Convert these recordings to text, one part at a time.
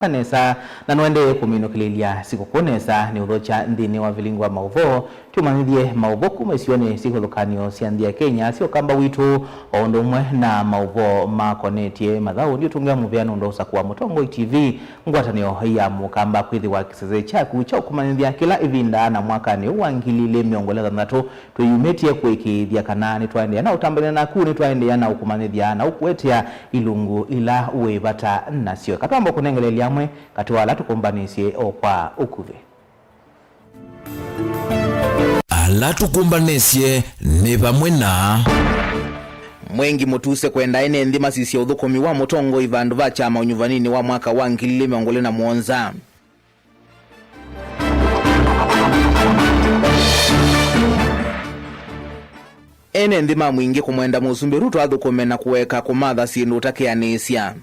Kanesa na nwende kuminokililia siku kunesa ni udhocha ndini wa vilingwa mauvo tumanidhie mauvo kumesione siku dhukanio siandia Kenya sio kamba witu ondomwe na mauvo makonetie madhao ndio tungia muviano ndosa kuwa Mutongo TV ngwatanio ya mukamba kwithi wa kiseze chaku cha kumanidhia kila ivinda na mwaka ni uangilile miongoleza mnato tuyumetie kuikidhia kanani tuaendea na utambele na kuni tuaendea na ukumanidhia na ukuetea ilungu ila uwebata na sio katuambo kunengelele katuwala tukumbanisye okwa ukuve ala tukumbanisye ni pamwe na mwengi mutuse kwenda ene ndima sisi ya udhukomi wa Mutongo ivandu vacha maunyuvanini wa mwaka wa ngilile miongole na muonza ene ndima mwingi kumwenda musumbi ruto adhukome na kuweka kumadha sindu utakianisya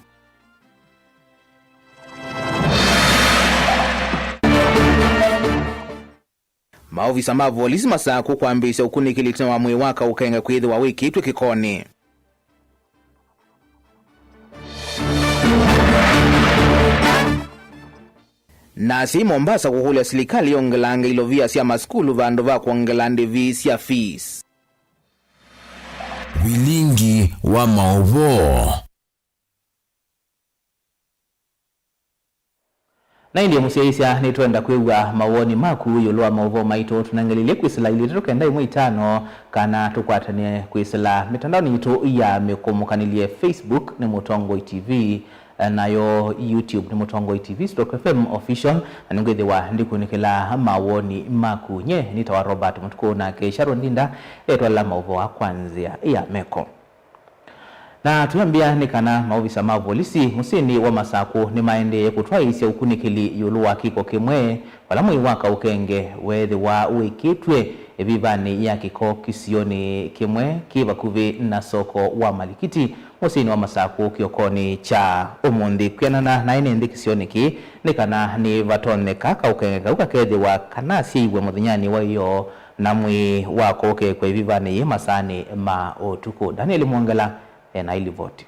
maofisa mavu lisima saku kuambisa ukunikilitema wa mwiwaka ukenga kuidhi wa wiki itu kikoni. Nasi Mombasa kuhulia silikali yongelanga ilovia siya maskulu vandu va kuongelande vi siya fees. Wilingi wa maovo. Na india musiaisia ni tuenda kuiwa mawoni maku yoloa mauvo maito tunangelile kuisila ili tukenda imwe itano kana tukwatane kuisila mitandao ni ito ya mekomokanilie Facebook ni Mutongo TV nayo YouTube ni Mutongo TV /FM official anungedhewa ndikunikela mawoni maku nye nitawa Robert Mutuko na Kesharo Ndinda etwala mauvo wa kwanzia ya meko. Na tuambia nikana maofisa mavolisi musini wa Masako ni maende kutwaisi ya ukunikili yuluwa kiko kimwe wala mwiwaka ukenge wedhi wa wikitwe vivani ya kiko kisioni kimwe kiva kuvi na soko wa Malikiti musini wa Masako kiokoni cha umundi kuyanana na ine ndi kisioni ki nikana ni vatone kaka ukenge ukakede wa kanasi iwe mudhinyani wa iyo na mwi wako uke kwa vivani masani maotuko. Daniel Mwangala na ili voti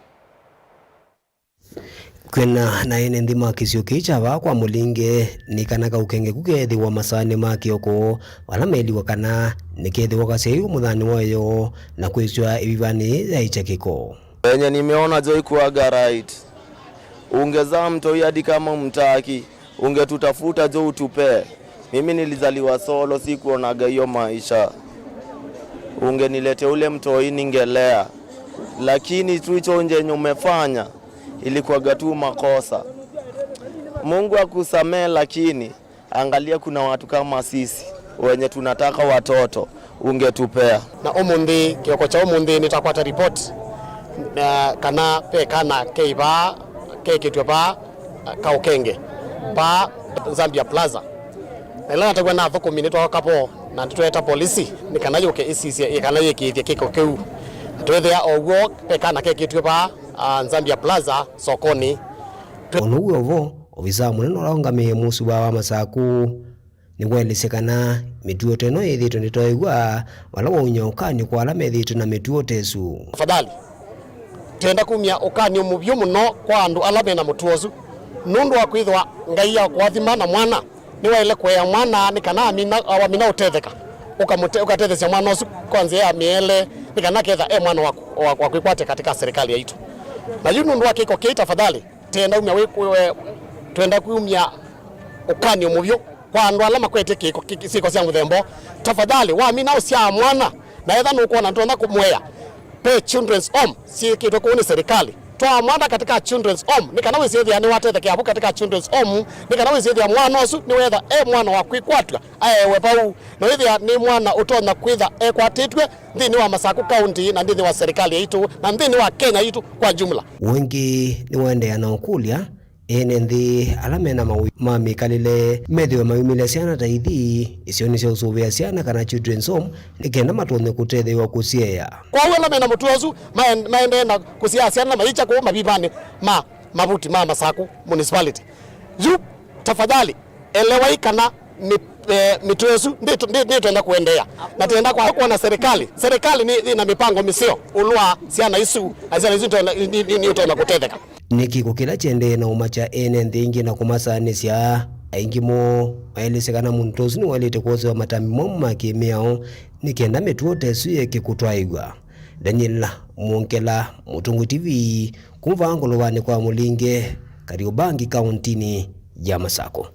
kwena na ene ndima kisio kichava kwa mulinge ni kanaka ukenge kukethi wa masane makioko wala meli wakana nikethi wakasei umuthani wayo na kwiswa ibivani ya ichakiko wenye nimeona joi kuwaga right ungeza mtoi hadi kama mtaki ungetutafuta jo utupe mimi nilizaliwa solo sikuonaga hiyo maisha ungenilete ule mtoi ningelea lakini tuicho nje umefanya ilikuwa gatu makosa. Mungu akusamee, lakini angalia kuna watu kama sisi wenye tunataka watoto ungetupea. Na umundi kioko cha umundi nitakwata report kana pe kana keiba kekitwa ka ukenge pa Zambia Plaza na ila natagwa na thoko minitwa kapo na tutweta polisi nikanayo ke isisi ikanayo kithia kiko keu twethea ogwo pekana kekitwe pa Zambia Plaza sokoni onuwe ovo obisa munene olaongamie musu wa Masaku nigwelesekana mituo teno yithito nditoigwa wala wonyokani kwa ala methito na mituo tesu tafadhali tenda kumia ukani umuvyo muno kwa andu ala bena mutuozu nundu wa kwithwa ngai ya kwathima na mwana niwaile kwa mwana nikana amina utetheka ukatethesia mwana usu kwanzia ya miele nikana ketha mwana wa kwikwate katika serikali yetu na yu nundu wake iko kei tafadhali twenda kuumia ukani umuvyo kwa andu ala makwete kiko siko cia muthembo tafadhali wa mina usia mwana na etha nukuona ntona kumweya pe children's home si kitu kuoni serikali twa mwana katika children's home nikana wizethia ni watetheke abu katika children's home nikana wizethia mwana usu ni wetha mwana wa kwikwatwa aewe pau na wethia ni mwana utona kwitha kwatitwe ndini wa Masaku county na ndini wa serikali yetu na ndini wa Kenya yetu kwa jumla wengi ni waendea na ukulia ene nthi alamena mami kalile medhiwe mayumile siana taithi isioni sia usuvia siana kana children's home nikenda matone kutethewa kusiea kwa wala mena mutuozu maende na kusia siana maicha kwa mabibane mabuti Masaku municipality yu tafadhali elewa ikana mituozu ndio tuenda kuendea na tuenda kwa kuona serikali ni na mipango misio ulwa siana isu azana izu ni tuenda kutetheka nikiko kila chende na umacha ene ndingi na kumasanisya aingimo aelesekana muntu usini walete kozo matambi momma kimiao nikenda metuo tesu yeke kutwaigwa. Daniel Munkela, Mutungu TV, kumva angolowani kwa Mulinge, Kariobangi kauntini ya Masako.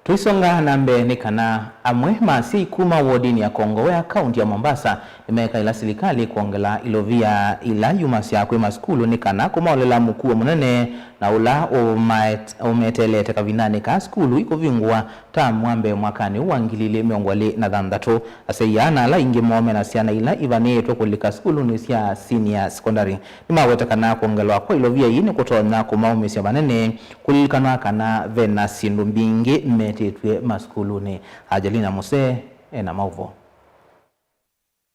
Tuisonga nambe ni kana amwe masi kuma wodini ya Kongowea kaunti ya Mombasa imeka ila serikali kuongela ilovia ila yumasi ya kwe maskulu ni kana kuma olela mkuu munene na ula umetele teka vinane ka skulu iko vingwa ta mwambe mwakani uangilile miongwale na dhandatu aseyana ala ingi mwome na siana ila ivane tokulika skulu ni siya senior secondary ni maweta kana kuongelwa kwa ilovia ini kutona kuma umesi ya manene kulikanwa kana vena sindu mbingi metetwe maskuluni. Ajalina Mose ena mauvo.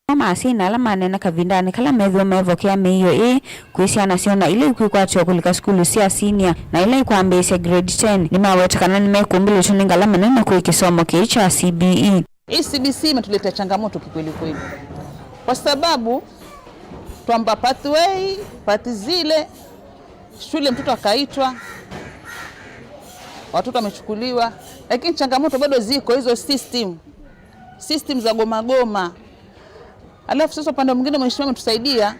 Mama asina ala manena kavindani kala mevo kia meyo kuisia nasiona ile ikuikwa chokulika skulu siya senior na ile ikuwa ambesi grade 10 ni mawetakana nimekumbili tuninga ala manena kuikisomo kicha CBE. Hii CBC imetuleta changamoto kikweli kweli. Kwa sababu tuamba pathway, pati zile shule mtoto akaitwa watoto wamechukuliwa, lakini changamoto bado ziko hizo system za goma. Alafu sasa upande mwingine mheshimiwa ametusaidia,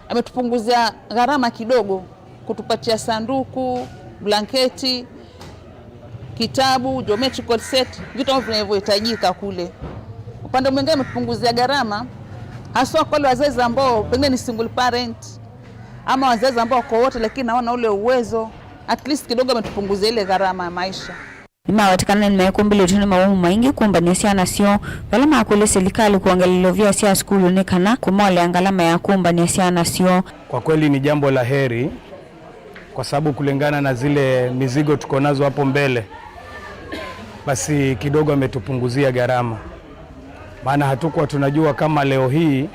ametupunguzia gharama kidogo, kutupatia sanduku, blanketi, kitabu, geometrical set, vitu ambavyo vinavyohitajika kule. Upande mwingine ametupunguzia gharama hasa kwa wale wazazi ambao pengine ni single parent ama wazazi ambao wako wote lakini hawana ule uwezo. At least kidogo ametupunguzia ile gharama ya maisha. Imawatikana nimekumbili tuni mawamu maingi kumba nisiana sio wala makule serikali kuangalilovia siya skulu nikana kumole angalama ya kumba nisiana sio. Kwa kweli ni jambo la heri kwa sababu kulingana na zile mizigo tuko nazo hapo mbele basi kidogo ametupunguzia gharama. Maana hatukuwa tunajua kama leo hii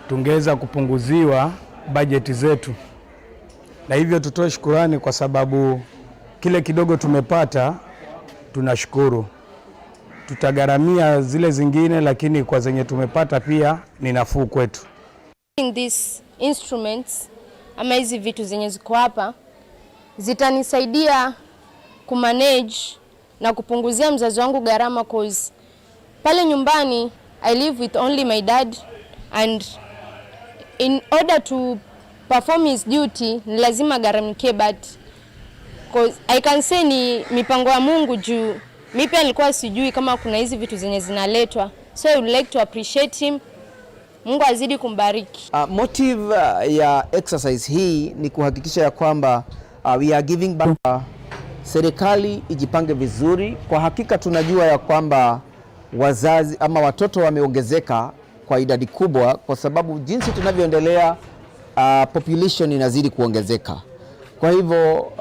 tungeweza kupunguziwa bajeti zetu. Na hivyo tutoe shukurani kwa sababu kile kidogo tumepata tunashukuru. Tutagharamia zile zingine lakini kwa zenye tumepata pia ni nafuu kwetu. These instruments ama hizi vitu zenye ziko hapa zitanisaidia kumanage na kupunguzia mzazi wangu gharama cause pale nyumbani I live with only my dad and in order to perform his duty ni lazima gharamikie but cause I can say ni mipango ya Mungu juu mimi pia nilikuwa sijui kama kuna hizi vitu zenye zinaletwa, so I would like to appreciate him. Mungu azidi kumbariki. Motive ya exercise hii ni kuhakikisha ya kwamba we are giving back. Serikali ijipange vizuri. Kwa hakika tunajua ya kwamba wazazi ama watoto wameongezeka kwa idadi kubwa kwa sababu jinsi tunavyoendelea population inazidi kuongezeka. Kwa hivyo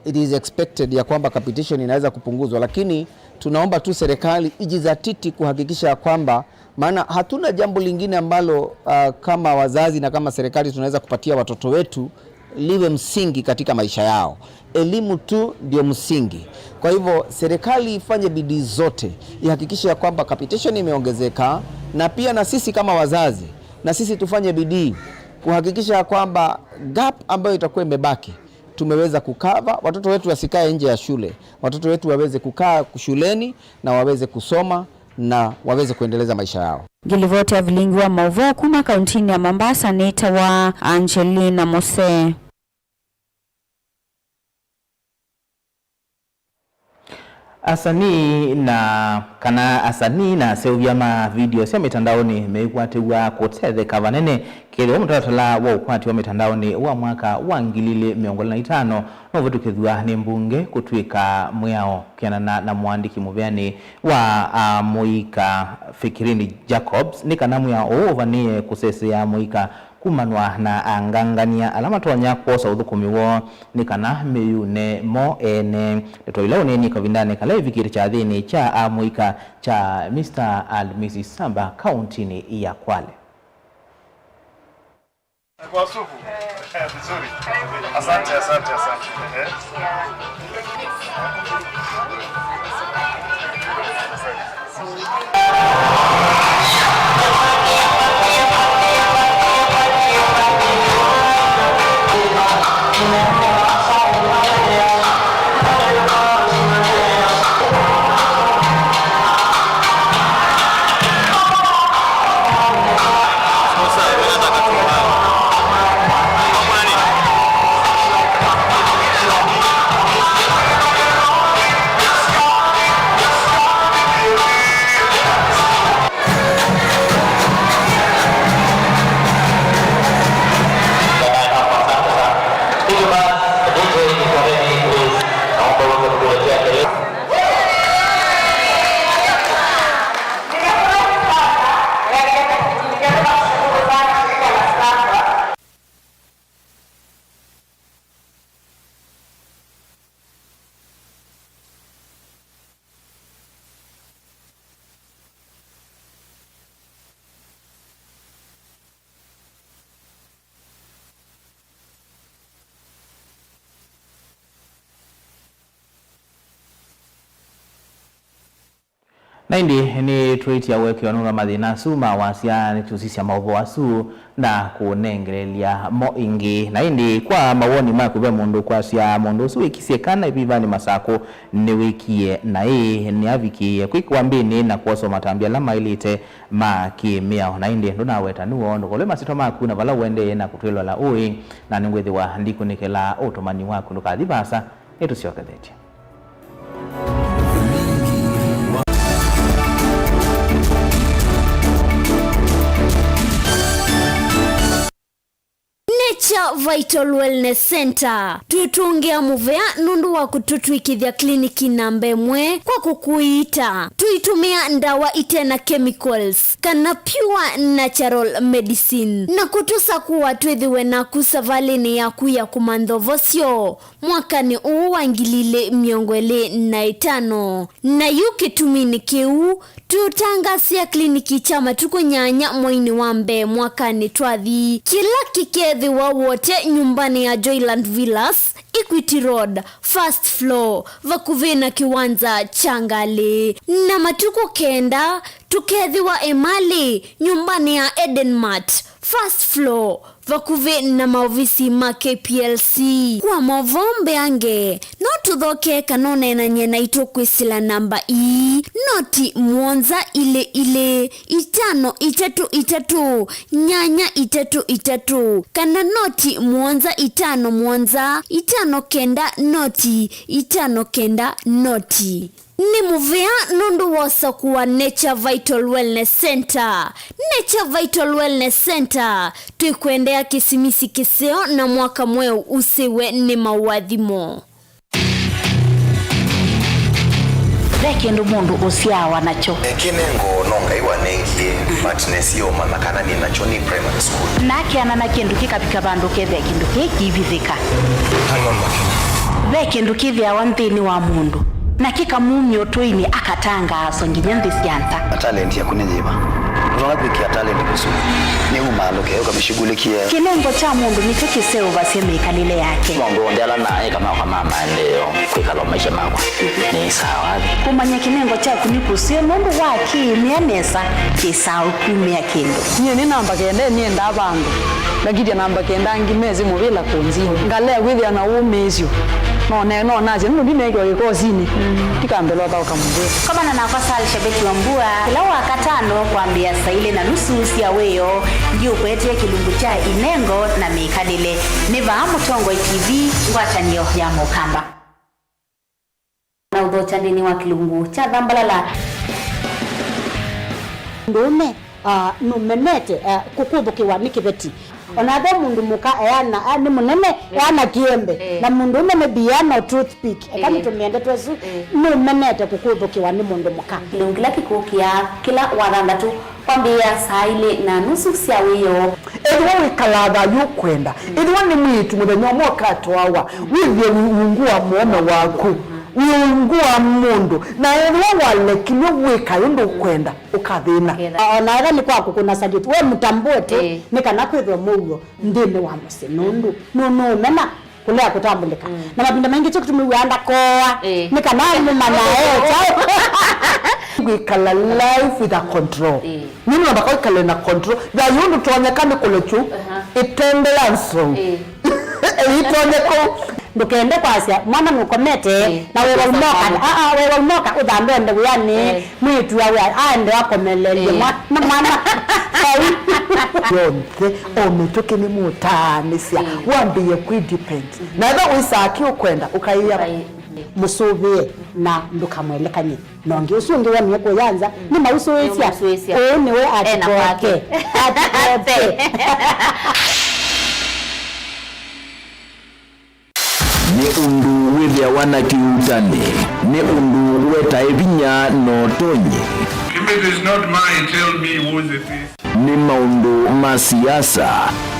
it is expected ya kwamba capitation inaweza kupunguzwa, lakini tunaomba tu serikali ijizatiti kuhakikisha ya kwamba, maana hatuna jambo lingine ambalo kama wazazi na kama serikali tunaweza kupatia watoto wetu liwe msingi katika maisha yao. Elimu tu ndio msingi. Kwa hivyo serikali ifanye bidii zote ihakikishe ya kwamba capitation imeongezeka, na pia na sisi kama wazazi na sisi tufanye bidii kuhakikisha ya kwamba gap ambayo itakuwa imebaki tumeweza kukava. Watoto wetu wasikae nje ya shule, watoto wetu waweze kukaa shuleni na waweze kusoma na waweze kuendeleza maisha yao. Gilivote Vilingi wa Mauvo kuma kauntini ya Mombasa nita wa Angelina Mose. Asani na sevyama video sia mitandaoni meikwatewa kotsethe kavanene kile mutatala wa ukwati wa mitandaoni wa mwaka wa 2025 novutukithwa ni mbunge kutwika mwiao kianana na mwandiki muvyani wa Muika Fikirini Jacobs nikana mwiao ovanie kusesea Muika kumanwa na angangania alama tonya kwosa uthukumiwo ni kana meyune mo ene letoilone ni kavindane kala vikiri cha thini cha amuika cha Mr. Almisi Samba kaunti ya Kwale. Kwa sufu. Vizuri. Asante. Naindi ni tweet ya weki wanura madhina suma wasia ni tusisi maovo wasu na kunengerelia mo ingi. Naindi kwa mawoni makube mundu kwa siya mundu suwe kisiekana ipivani masako niwikie na hii ni avikie kwikuambini na kuwaso matambia lama ilite makimiao. Naindi nduna weta nuo ndukole masito maku na vala uende na kutuelo la ui na ningwethi wa ndiku nikela otomani waku nukadhibasa etu siyo kadeti. Vital Wellness Center tutungia muvea nundu wa kututwikithia kliniki nambe mwe kwa kukuita tuitumia ndawa itena chemicals kana pure natural medicine na kutusa kuwa twithiwe na kusavalini yaku ya kumandhovosyo mwakani uu wangilile miongwele na itano na yuki tumini kiu tutangasia kliniki chama tukunyanya mwaini wambe mwakani twathi kila kikethi wa wote nyumbani ya Joyland Villas, Equity Road, first floor, vakuvena kiwanza Changale. Na matuko kenda, tukethi wa Emali, nyumbani ya Edenmart, first floor, vakuve na maovisi ma KPLC. Kwa mavombe ange, no tuthoke kanone na nyena itokwisila namba noti mwonza ile itano itatu nyanya itatu kana noti mwonza itano mwonza itano kenda noti itano kenda noti. Ni muvea nundu wosa kuwa Nature Vital Wellness Center. Nature Vital Wellness Center tuikuendea kisimisi kiseo na mwaka mweu usiwe ni mawadhimo. Kendo mundu usiawa nacho kinengo nonga iwa nengi matness yo manakana ni nacho ni primary school nake anana kindu kikapika bandu kethe kindu kikivithika kindu kithia wanthini wa mundu na kikamumyo twaini akatangazo nginya nthi cianta talent ya kunyiva unapikia talent kusudi ni umaloke ukamshughulikia kinengo cha mundu nicho kiseo basemekanile yake mundu ndala naye kama maendeleo kwikala maisha mako ni sawa kumanya kinengo cha kunikusie mundu waki mianesa kisao kumia kindu nye ni namba kende ni enda bandu lakini namba kenda ngimezi mubila kunzi ngale gwithia na umezio no naje ndio ndinegwa ikozini tikambelwa kwa kamundu kama na nafasali shabeki wa mbua kila wakatano kuambia saile na nusu ya weyo ndio kwetie kilungu cha inengo na mikadile niva mutongo TV ngwatanio ya mukamba na udhocha ndini wa kilungu cha dhambalala ndume numenete kukubukiwa nikibeti onathe mundu muka eyana ani munene eyana kiembe na mundu unene biyana toothpick ekani tumiende twesu numenete kukubukiwa ni mundu muka kilungila kikukia kila wadhandatu kwambia saile na nusu cia wiyo edwo wikalaga yukwenda edwo ni mwitu muthenya mwaka twawa withie ungua muome waku ungua mundu na edwo walekimwe wika yundu kwenda ukathina ona era ni kwaku kuna sajiti we mtambote nikana kwithwa mugo ndine wa musenundu no mena kulea kutambulika na mabinda mengi cyo kutumiwanda koa nikana mumana wikala life with a control nini nabaka wikala na control da yundu tuonyekane kulechu itendelanso itonyeko ndukende kwasia mwana nukomete na wewe umoka udhambe ndo yani mwitu wa aende wakomelele mwana yonke ometoke ni mutanisia wambiye ku depend na eba wisaki ukwenda ukaiya musubie na ndukamwelekanye nonge usunge wa myeko yanza ni mausuisia ni we atikoke ni undu withia wana kiutani ni undu weta evinya notonyi. If it is not mine, tell me who it is. Ni maundu masiasa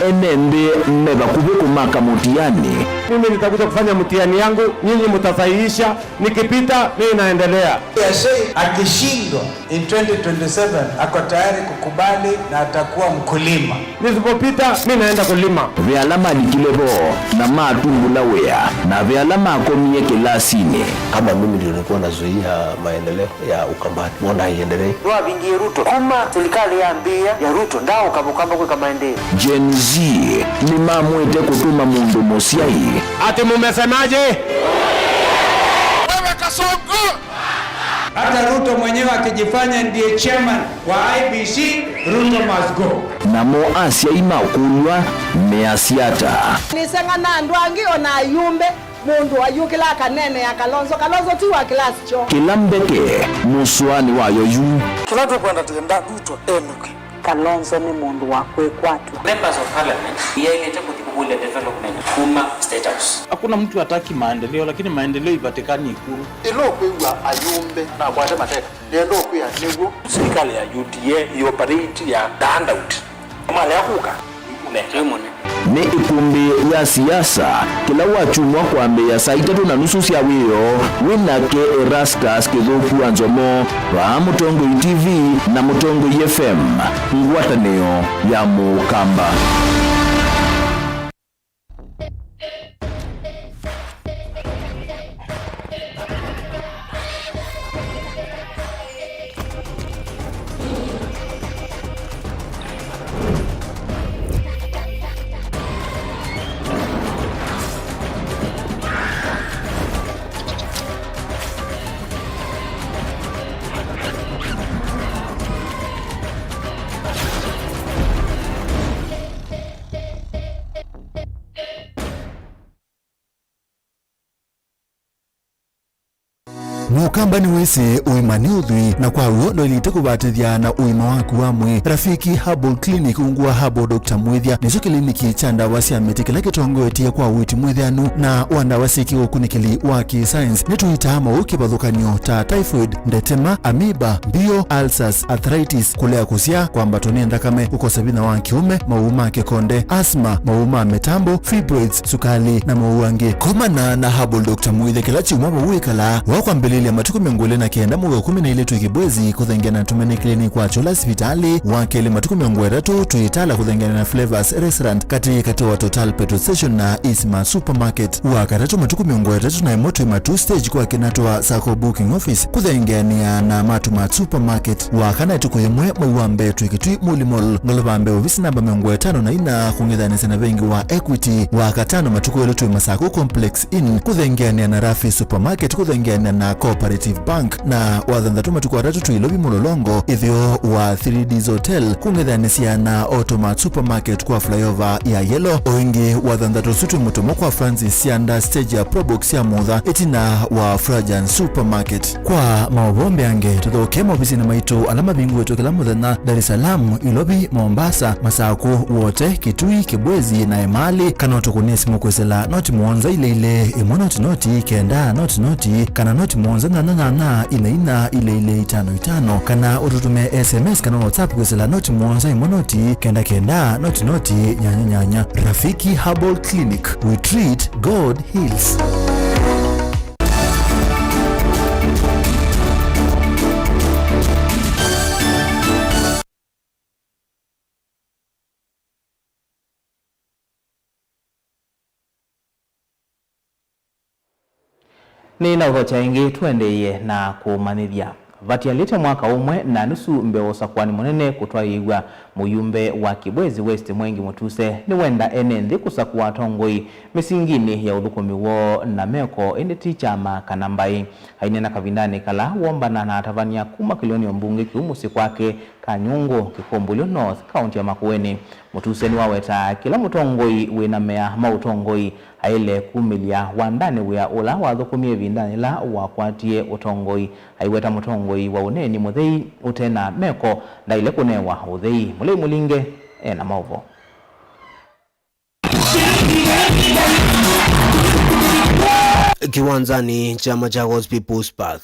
enembe meba kubeku maka mutiani. Mimi nitakuja kufanya mtihani yangu, nyinyi mtasahihisha, nikipita mimi naendelea. Akishindwa in 2027 ako tayari kukubali na atakuwa mkulima. Nisipopita mimi naenda kulima. Vyalama likilebo na matumbula wea na vyalama akomie kilasini. Kama mimi ndio nilikuwa nazuia maendeleo ya Ukambani, mbona haiendelee? Ndio vingie Ruto. Kama serikali yaambia ya Ruto ndao kabukamba kwa maendeleo. Gen Z ni mamwete kutuma mundu mosiai. Ati mumesemaje? Wewe Kasongo! Hata Ruto mwenyewe akijifanya ndiye chairman wa IBC, Ruto must go. Namo Asia imakulwa measiata. Nisengana ndwangi ona yumbe mundu ayukila kanene ya Kalonzo ti wa class cho. Kilambeke muswani wayo yu. Tulatu kwenda tenda Ruto enuke. Kalonzo ni mundu wa kwekwatu. Members of parliament yailete kutibule development kuma state house. Hakuna mtu hataki maendeleo, lakini maendeleo ipatikani Ikulu. Ilo kwewa ayumbe na kwate mateka. Ndio kuya nigo serikali ya UDA operate ya handout. Mali yakuka. Ni ikumbi ya siasa kila wachumwa kwambe ya saa 3:30 cia wio winake Erastus Kithuku Anzomo wa Mutongo TV na Mutongo FM ngwatanio ya Mukamba. Mukamba ni wese uimani udhui na kwa uo ndo ilite kubatithia na uima waku wamwe. Rafiki Herbal Clinic ungua Herbal Dr. Mwithia nicho kliniki cha ndawa cia miti kila kitongoetie kwa witi mwithianu na wandawa siki ukunikili wa ki-science nituita mauki bathukanio ta typhoid, ndetema, amoeba, bio, ulcers, arthritis, kulea kusia kwa mbatoni ndakame, ukosabina wa kiume, mauma kekonde, asma, mauma metambo, fibroids, sukali na mauange. Komana na Herbal Dr. Mwithia kila chiumama uikala wakwa mbelele matuku miongole na kienda muga 12 tukibwezi kuthengena na tumeni clinic kwa chola hospitali wakele matuku miongole tu tuitala kuthengena na Flavors Restaurant kati wa Total Petrol Station na Isma Supermarket wakatatu matuku miongole tatu na moto ima 2 stage kwa kinatoa Sako Booking Office kuthengenia na Matuma Supermarket wakana tukuyemwe mwambe tukitui mulimol ngolobambe office namba miongole 5 na ina kungedhanisa na vengi wa Equity wakatano matuku yetu ima Sako Complex Inn kuthengenia na Rafi Supermarket kuthengenia na Cooperative Bank na wathandatuma tukwatatu tuilobi mulolongo ithio wa 3D's Hotel kungedhanisia na Automat Supermarket kwa flyover ya Yellow oingi wathandatu sutu mutomo kwa Francis Sianda stage ya Probox ya Mudha etina wa Frajan Supermarket kwa maobombe ange tuthoke mobisi na maitu alama bingu wetu kila muthenya Dar es Salaam, Ilobi, Mombasa, Masako wote Kitui, Kibwezi na Emali kanoto kunesi mukwesela noti muonza ile imo noti kenda noti kana noti 788 inaina ile ile 55 kana ututume SMS kana WhatsApp kwesela noti mwanza imonoti kenda kenda noti nyanya. Rafiki Herbal Clinic, we treat, God heals. Ni na uhocha ingi tuendeye na kumanithia vatialite mwaka umwe na nusu mbeosa kwani munene kutwaigwa muyumbe wa Kibwezi West Mwengi Mutuse ni wenda ene nthi kusakua tongoi misingini ya uthukumi wo na meko indi ti chama kanambai hainena kavindani kala wombana na atavania kuma kilioni mbunge kiumusi kwake Kanyungu Kikombulio North County ya Makueni. Mutuse ni waweta kila mutongoi wina mea mautongoi haile kumilia wandani wea ula wathukumie vindani la wakwatie utongoi haiweta mutongoi wa uneni muthei utena meko na ile kunewa uthei mulei mulinge na mauvo. Kiwanzani cha Machakos People's Park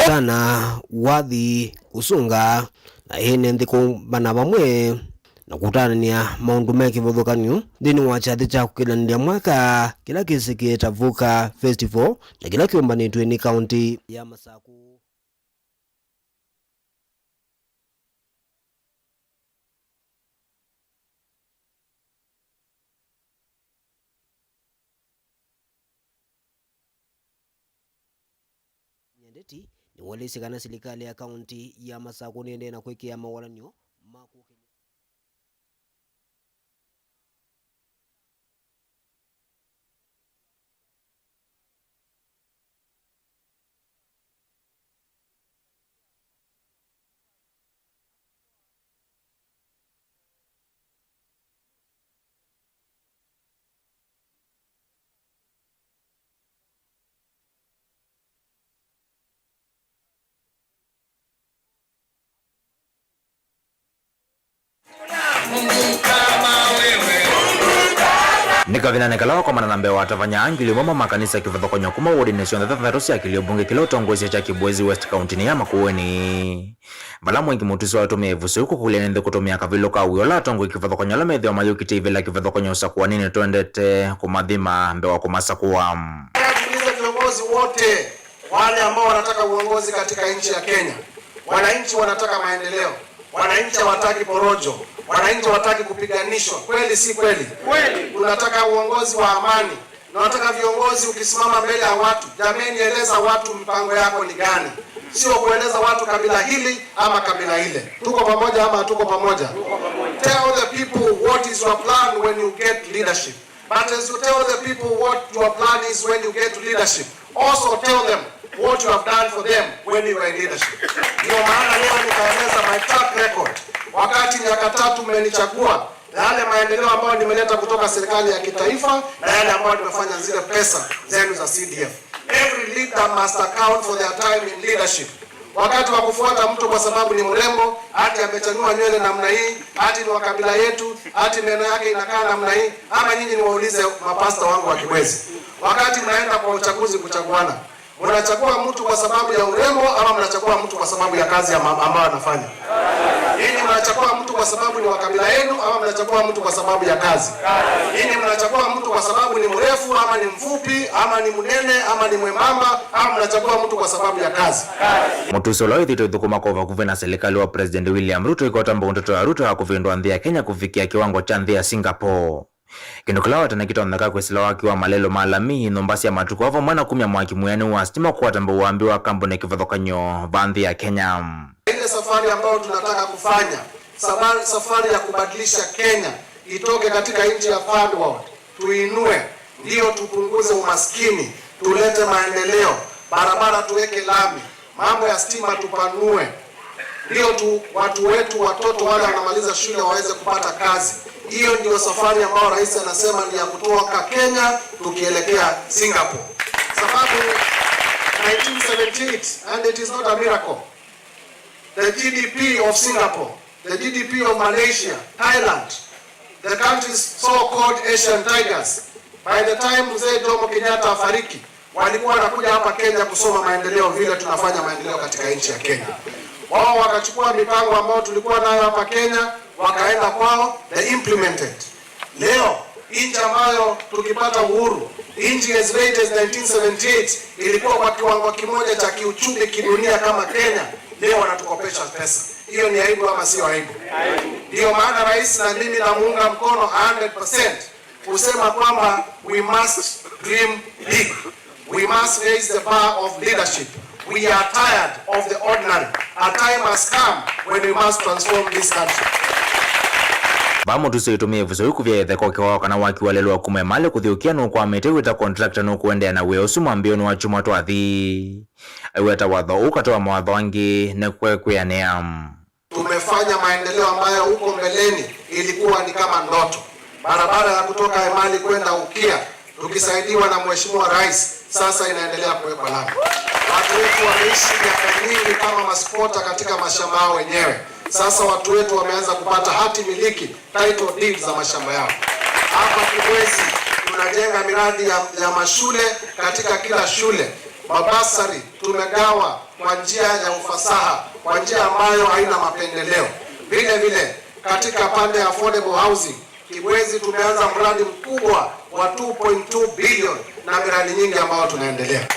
sana wathi usunga na hene ndiko bana bamwe na kutania maundu meki vodhokanyu dini wa chathi cha kukilandia mwaka kila kisiki etavuka festival na kila kiombanitwe ni county ya Masaku. Nyendeti ni walisi kana serikali ya county ya Masaku niende na kuikia mawalanyo maku. Nikavina nekalawa kwa mananambe wa atavanya angili mama makanisa kivathokonya kuma ordination the thatharosi ya kilio kilo tongozi cha Kibwezi West County ni ya Makueni. Bala mwengi mutusi wa tume evusi huko kulianende kutumia kavilo ka uyola tongo kivathokonya la medhi wa mayuki TV la kivathokonya usakuwa nini tuendete kumadhima mbewa kumasakuwa. Tuliza viongozi wote wale ambao wanataka uongozi katika nchi ya Kenya. Wananchi wanataka maendeleo. Wananchi hawataki porojo. Wananchi hawataki kupiganishwa. Kweli si kweli? Kweli. Tunataka uongozi wa amani. Tunataka viongozi ukisimama mbele ya watu, jameni eleza watu mpango yako ni gani. Sio kueleza watu kabila hili ama kabila ile. Tuko pamoja ama hatuko pamoja? Tell the people what is your plan when you get leadership. But as you tell the people what your plan is when you get leadership, also tell them what you have done for them when you were in leadership. Ndio maana leo nikaeleza my track record. Wakati miaka 3 mmenichagua, yale maendeleo ambayo nimeleta kutoka serikali ya kitaifa na yale ambayo nimefanya zile pesa zenu za CDF. Every leader must account for their time in leadership. Wakati wa kufuata mtu kwa sababu ni mrembo, hati amechanua nywele namna hii, hati ni wa kabila yetu, hati meno yake inakaa namna hii, ama nyinyi niwaulize mapasta wangu wa Kibwezi. Wakati mnaenda kwa uchaguzi kuchaguana, mnachagua mtu kwa sababu ya urembo ama mnachagua mtu kwa sababu ya kazi ambayo anafanya? Yini mnachagua mtu kwa sababu ni wa kabila yenu ama mnachagua mtu kwa sababu ya kazi? Yini mnachagua mtu kwa sababu ni mrefu ama ni mfupi ama ni mnene ama ni mwembamba ama mnachagua mtu kwa sababu ya kazi? Mutusolo ithito thukuma kwa kuvena serikali wa President William Ruto ikotamba mtoto wa Ruto hakuvindwa nthi ya Kenya kufikia kiwango cha nthi ya Singapore. Kinukulawa tena kitondaka kwesila waki wa malelo malami nombasi ya matuku wavo mwana 10 mwaki muyani wa stima kwa tamba uambi wa kampuni kivathokanyo bandhi ya Kenya. Ile safari ambayo tunataka kufanya, safari ya kubadilisha Kenya itoke katika nchi ya third world, tuinue, ndio tupunguze umaskini, tulete maendeleo, barabara tuweke lami, mambo ya stima tupanue, ndio watu wetu watoto wale wanamaliza shule waweze kupata kazi. Hiyo ndio safari ambayo rais anasema ni ya kutoka Kenya tukielekea Singapore. Sababu 1978, and it is not a miracle, the GDP of Singapore, the GDP of Malaysia, Thailand, the countries so-called Asian tigers, by the time Mzee Jomo Kenyatta afariki, walikuwa wanakuja hapa Kenya kusoma maendeleo, vile tunafanya maendeleo katika nchi ya Kenya. Wao wakachukua mipango ambayo tulikuwa nayo hapa Kenya, wakaenda kwao, they implemented. Leo nchi ambayo tukipata uhuru, nchi as late as 1978 ilikuwa kwa kiwango kimoja cha kiuchumi kidunia kama Kenya, leo wanatukopesha pesa. Hiyo ni aibu ama sio aibu? Ndio maana rais na mimi namuunga mkono 100% kusema kwamba we must dream big. We must raise the bar of leadership. We are tired of the ordinary. A time has come when we must transform this country. Bamo tusitumie vuzo huku vya etheko kwa kana waki walelo kume male kuthiukia no kwa metewita contractor no kuendea na we usuma mbio no wachuma twathi aiweta watho ukatoa mawatho wangi na kwekwe neam. Tumefanya maendeleo ambayo huko mbeleni ilikuwa ni kama ndoto. Barabara ya kutoka Emali kwenda Ukia tukisaidiwa na Mheshimiwa Rais sasa inaendelea kuwekwa lami. Watu wetu wameishi miaka mingi kama maspota katika mashamba yao wenyewe. Sasa watu wetu wameanza kupata hati miliki, title deeds za mashamba yao. Hapa Kibwezi tunajenga miradi ya mashule katika kila shule. Mabasari tumegawa kwa njia ya ufasaha, kwa njia ambayo haina mapendeleo. Vile vile katika pande ya affordable housing, Kibwezi tumeanza mradi mkubwa wa 2.2 billion na miradi nyingi ambayo tunaendelea.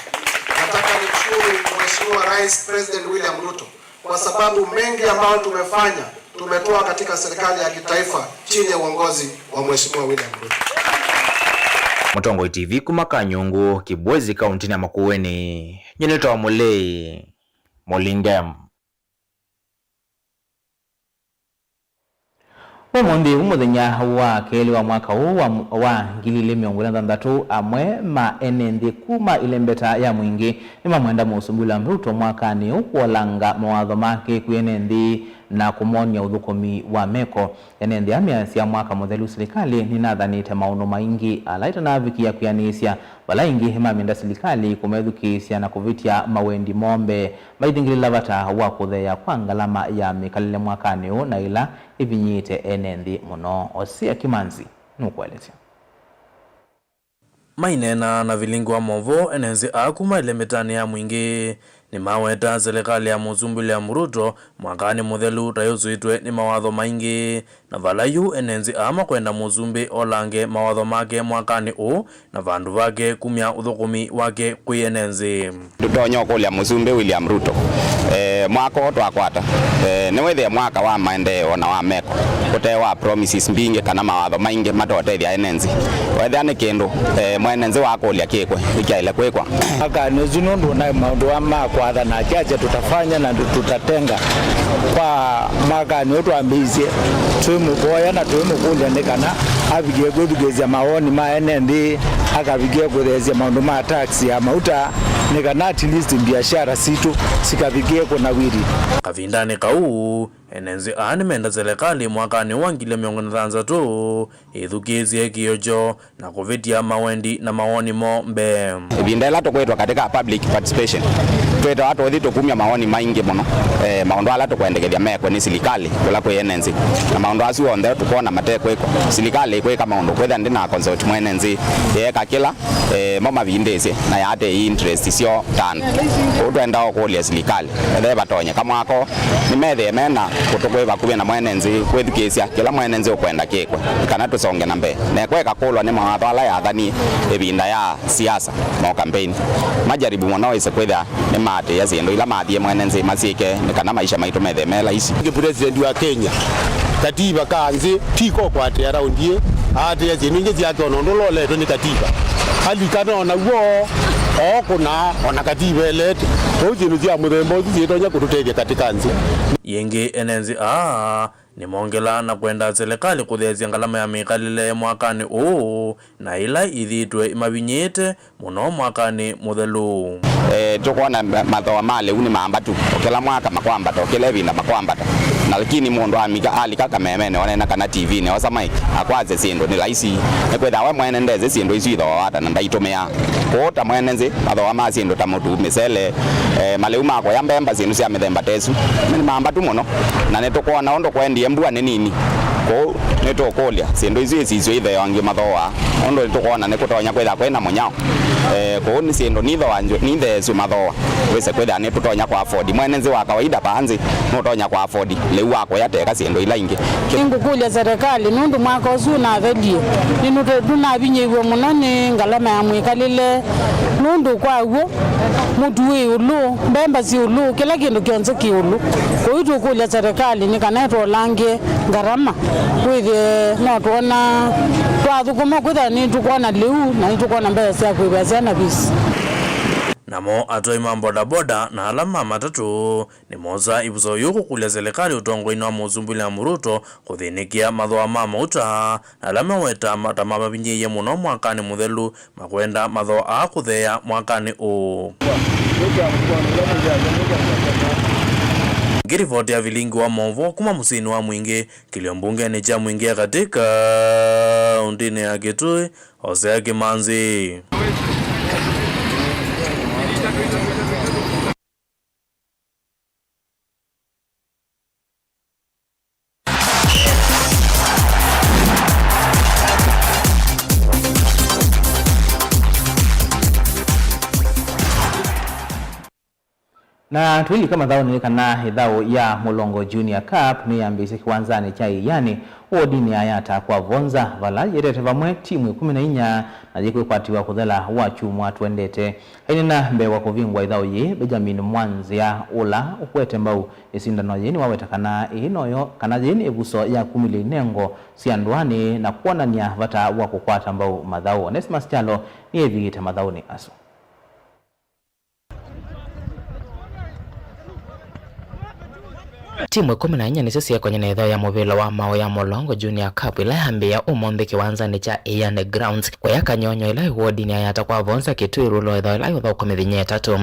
Nataka nimshukuru Mheshimiwa Rais President William Ruto kwa sababu mengi ambayo tumetoa katika serikali ya kitaifa chini ya uongozi wa Mheshimiwa William Ruto. Mutongoi TV kumakanyungu Kibwezi kaunti ya Makueni. Nyeneta wa Mulei Molingam. Umundi umuthenya wa keli wa mwaka huu wa ngili miongo thandatu amwe maenendi kuma ilembeta ya mwingi ni mamwenda musumbula Ruto mwakani ukuolanga mawatho make kuenendi na kumonia uthukumi wa meko enendi amiasia mwaka muthelu serikali ni nathanite maundu maingi alaita na vikia kuyanisya wala ingi himamenda serikali kumethukisya na kuvitia mawendi mombe maithingilila vata wa kutheya kwa ngalama ya mikalile mwakani huu na ila ibinyite enendi muno. Osia Kimanzi nukuelezea mainena na vilingo wa movo enenzi akuma ilemetani ya mwingi ni maweta serikali ya musumbuli ya Ruto mwakani muthelu tayozuitwe ni mawatho maingi na valayu enenzi ama kwenda musumbi olange mawatho make mwakani u na vandu vake kumya uthukumi wake kuyenenzi tutonyo kulia musumbi William Ruto mwaka twakwata ni wethe mwaka wa maendeleo na wa meko kutewa promises mbingi kana mawatho maingi matotethia enenzi wethe ni kindu mwenenzi wa kulia kikwe ikiaile kwikwa aka nizunundu na maundu wa makwa na chache tutafanya na tutatenga kwa mwaka ni utwambizie twimuboya na twimukulia nikana abigie kuthugezia maoni maenendi akabigie kuthezia maundu ma taxi ya mauta nikana at least biashara situ sikabigie kuna wiri kavindani kau enenzi animenda serikali mwakani wa ngile miongo thandatu ithukizie kiojo na kuvitia mawendi na maoni mombe bindela tukwetwa katika public participation tweta watu wathi tukumya maoni maingi muno maundu ala tukwendekethia mekwe ni serikali kula kwi enenzi na maundu acio onthe tukona mateko iko serikali kwika maundu kwetha ndi na consult mwenenzi yeka kila mama vindese na yate interest sio tan utwenda okulia serikali ethe batonye kama ako ni methe mena kutukwiva kuwe na mwenenzi kwithikisya kila mwenenzi ukwenda kikwe kana tusonge na mbe na kweka kulwa ni mawatho ala yathani ibinda ya siasa ma campaign majaribu muno ise kwitha ni mate ya zindu ila mathie mwenenzi masike ni kana maisha maitu methe mela isi president wa Kenya katiba kanzi tiko kwa ate around ye ate zindu nge zya kono ndolole to ni katiba hali kana na wo okuna ona katiba elete ojinu zya muthembo zitonya kututethia katika nzi yengi enenzi ni mongela na kwenda serikali kuthezia ngalama ya mikalile mwakani na ila ithitwe mabinyite muno mwakani muthelu tukona mathoa male uni maambatu kila mwaka makwambata kila vinda makwambata na lakini mundu amika alika kamemene onena kana TV ne osamai akwaze sindu ni laisi ne kwetha wa mwene ndeze sindu ici itho ata na ndaitumia kota mwene nzi mathoa ma sindu ta mutu misele maleu makwa ya mbemba sindu cia mithemba tesu ni maambatu muno na ne tukona ondo kwendia mbua ni nini ko neto kolia sindu ici icio ithe yangi mathoa ondo tukona ne kutonya kwetha kwena munyao ko ni siendo nitho wanjo nithe su mathoa wese kwetha ni tutonya kwa afford mwenenzi wa kawaida panzi no tonya kwa afford leu wako yateka siendo ila ingi ingukulia serikali nundu mwaka usu na velie ninu tunabinyewe muno ni ngalama ya mwikalile nundu kwa uo mutu wi ulu mbemba si ulu kila kindu kionse ki ulu kuitu kulia serikali ni kaneto lange ngarama kwithie no tuona twathukuma kwitha ni tukuona liu na ni tukuona mbele cia kwibesa na bisi namo atoi mamboda boda na alama matatu ni moza ibuzo yuko kulia serikali utongo wa Muzumbuli ya Muruto kuthinikia mathoa ma mauta na alama weta matamama binyiye muno mwakani muthelu makwenda mathoa a kuthea mwakani u Girivoti ya vilingi wa Movo kuma musini wa Mwingi kilio mbunge ni cha Mwingi katika undine ya Kitui Hosea Kimanzi. Na tuili kama dhao ni kana idhao ya Mulongo Junior Cup ni ambise kiwanzani cha iyani uodini ayata kwa vonza vala yerete vamwe timu 14 na jikwe kwatiwa kuthela wachumwa tuendete hainina mbewa kuvingwa idhao ye Benjamin Mwanzia ula ukwete mbau isindano yeni wawetakana inoyo kana yeni ebuso ya kumili nengo siandwani na kuonania vata wakukwata mbau madhao Onesmus Chalo ni evigite madhao ni aso. Timu 14 ni sisi kwenye na idhaa ya muvila wa mao ya Mulongo Junior Cup ila hambia umonde kiwanzani cha Ian Grounds kwa yaka nyonyo ila uodini ayata kwa vonza Kitui rulo idhaa ila udhao kumithinye tatu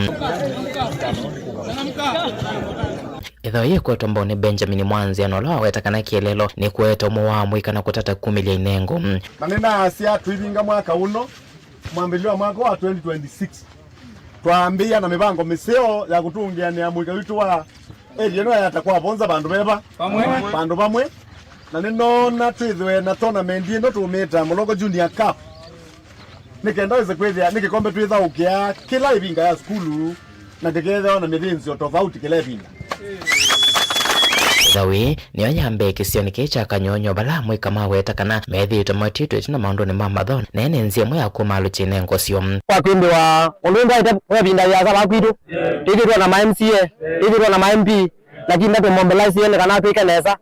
idhaa ye kwetu ambao ni Benjamin Mwanzi anoloa wetakana kielelo ni kwetu mwa mwika na kutata kumilia inengo manena asia tuivinga mwaka uno mwambiliwa mwaka wa 2026 twaambia na mibango miseo ya kutungia ni mwika witu wa eno yatakuwa bonza bandu beba bandu bamwe na ninona twithwe na tournament ino tumita Mulongo Junior Cup nikenda weze kwithia nikikombe twitha ukia kila ivinga ya skulu na tiketha na mithinzio tofauti kila ivinga Zawi ni yambe kisioni kicha kanyonyo bala mwika maweta kana methi tomatitu tina maundu ni mamadho na ene nzie mwe akumalu chine ngosio kwa kwindi wa olunda ita webinda ya saba kwitu tikitwa na MCA tikitwa na MP lakini ndato mobilize yene kana kwika nesa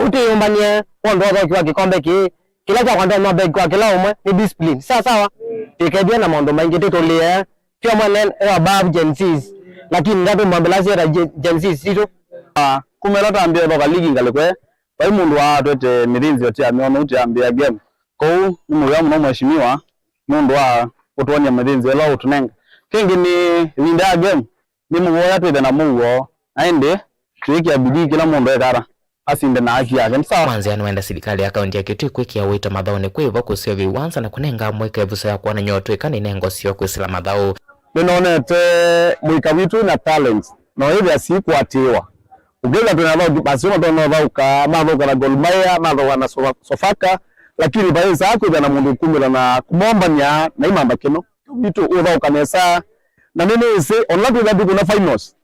utiyumbanie ondo kwa kikombe kila cha kwanda mabeg kwa kila umwe ni discipline sawa tikebia na maundu maingi titolie pia mwana above Gen Z's lakini ndato mobilize ya Gen Z's sito kumelota ambia boka ligi ngalikwe kwa mundu wa twete mirinzi yote ameona uti ambia game ko ni muya muno mheshimiwa mundu wa kutonya mirinzi ela utunenga kingi ni winda game ni muwoya twete na muwo aende twiki abidi kila mundu ekara asinde na haki yake sawa Mwanzi anwenda serikali ya kaunti ya Kitui kwikia wito madhaoni kwivo kusio viwanza na kunenga mwika evuso ya kuona nyoto ikani nengo sio kwisila madhao ninaonete mwika witu na talents na hivi asikuatiwa ugeza tunavao basi watu wanavauka madhoka na Gor Mahia madhoka na Sofaka lakini baadhi zako na mundu 10 na kumomba nya na imamba kino vitu udhauka nesa na nini ise onlapi that kuna finals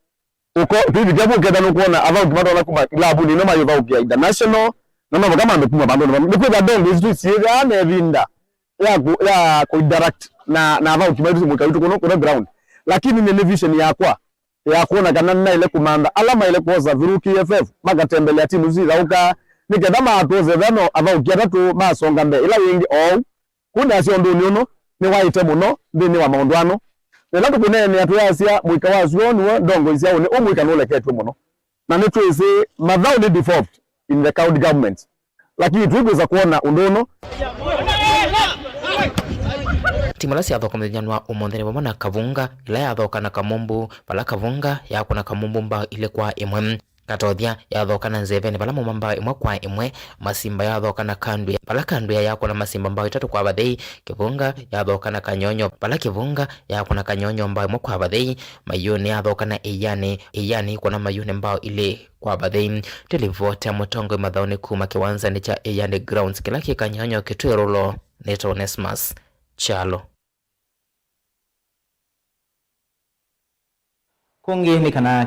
uko hivi jabu keda no kuona about bado na kuma klabu ni noma yudhauka international na mambo kama amekuma bando ni kwa dondo hizo siega na vinda ya ku direct na about bado mweka vitu kuna ground lakini ni vision yakwa ya kuona kana na ile kumanda alama ile koza viruki FF magatembelea timu zirauka nikethama atoze thano avaukia tatu masonga mbe ila wingi kuna sio nduni uno ni waite muno ndini wa maundwano na latu kunene atuyasia mwika wa zuoni ndongo isia one umwika nole ketwe muno na nitwese madhao ni default in the county government lakini tuweza kuona undono timu lasi yathoka mthinyanwa umontheni vamwe na Kavunga ila yathoka na Kamumbu pala Kavunga yako na Kamumbu mba ile kwa imwe Katothia yathoka na Nzeveni pala mumamba imwe kwa imwe Masimba yathoka na Kandu pala Kandu yako na Masimba mba 3 kwa Bathei Kivunga yathoka na Kanyonyo pala Kivunga yako na Kanyonyo mba imwe kwa Bathei Mayuni yathoka na Iyani kwa na Mayuni mba ile kwa Bathei televota mutongo madhaoni kuma kiwanza ni cha Iyani Grounds kila Kanyonyo Kitui rulo neto Onesmus Chalo kungi ni kana